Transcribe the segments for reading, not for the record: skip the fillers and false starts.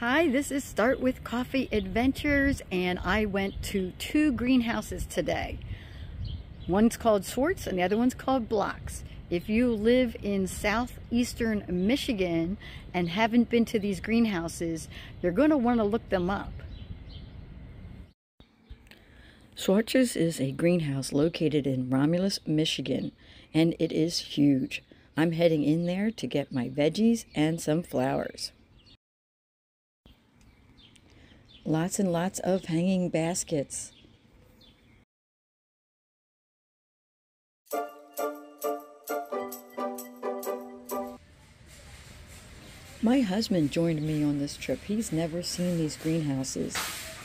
Hi, this is Start With Coffee Adventures, and I went to 2 greenhouses today. One's called Schwartz and the other one's called Blocks. If you live in southeastern Michigan and haven't been to these greenhouses, you're going to want to look them up. Schwartz's is a greenhouse located in Romulus, Michigan, and it is huge. I'm heading in there to get my veggies and some flowers. Lots and lots of hanging baskets. My husband joined me on this trip. He's never seen these greenhouses,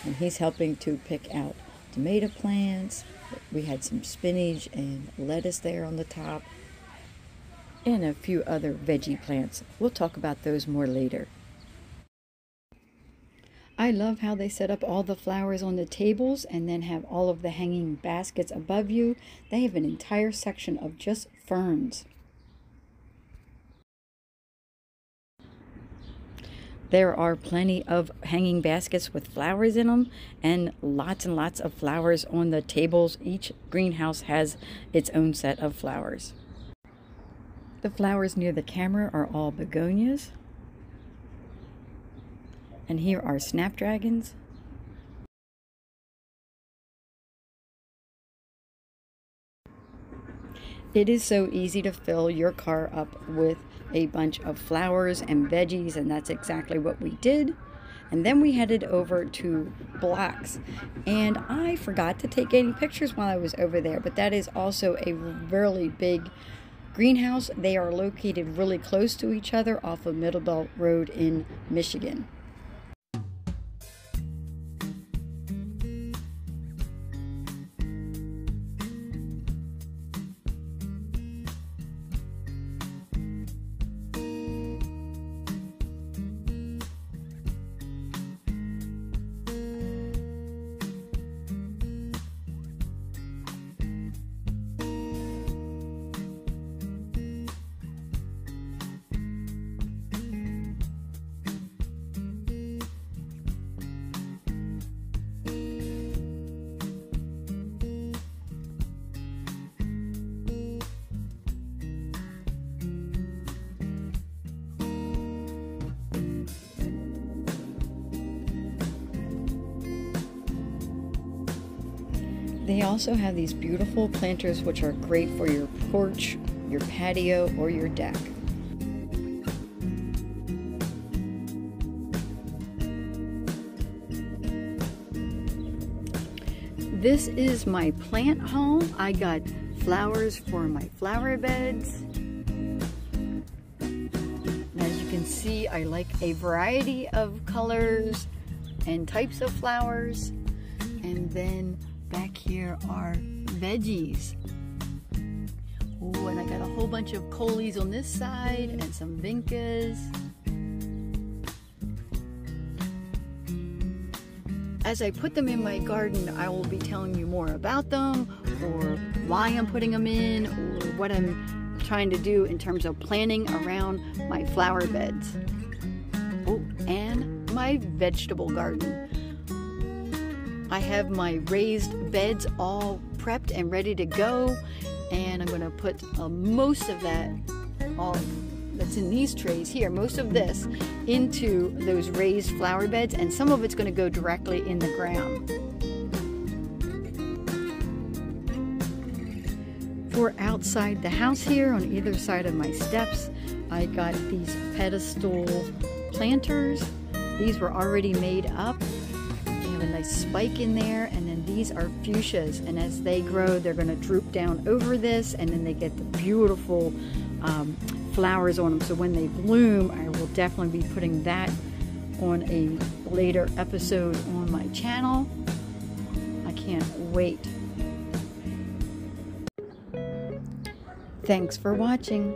and he's helping to pick out tomato plants. We had some spinach and lettuce there on the top, and a few other veggie plants. We'll talk about those more later. I love how they set up all the flowers on the tables and then have all of the hanging baskets above you. They have an entire section of just ferns. There are plenty of hanging baskets with flowers in them and lots of flowers on the tables. Each greenhouse has its own set of flowers. The flowers near the camera are all begonias. And here are snapdragons. It is so easy to fill your car up with a bunch of flowers and veggies, and that's exactly what we did. And then we headed over to Blocks, and I forgot to take any pictures while I was over there, but that is also a really big greenhouse. They are located really close to each other off of Middle Belt Road in Michigan. They also have these beautiful planters which are great for your porch, your patio, or your deck. This is my plant haul. I got flowers for my flower beds. And as you can see, I like a variety of colors and types of flowers. And then back here are veggies. Oh, and I got a whole bunch of coleus on this side and some vincas. As I put them in my garden, I will be telling you more about them, or why I'm putting them in, or what I'm trying to do in terms of planning around my flower beds. Oh, and my vegetable garden. I have my raised beds all prepped and ready to go, and I'm going to put most of that, all that's in these trays here, most of this into those raised flower beds, and some of it's going to go directly in the ground. For outside the house here, on either side of my steps, I got these pedestal planters. These were already made up. A nice spike in there, and then these are fuchsias, and as they grow they're going to droop down over this, and then they get the beautiful flowers on them. So when they bloom, I will definitely be putting that on a later episode on my channel. I can't wait. Thanks for watching.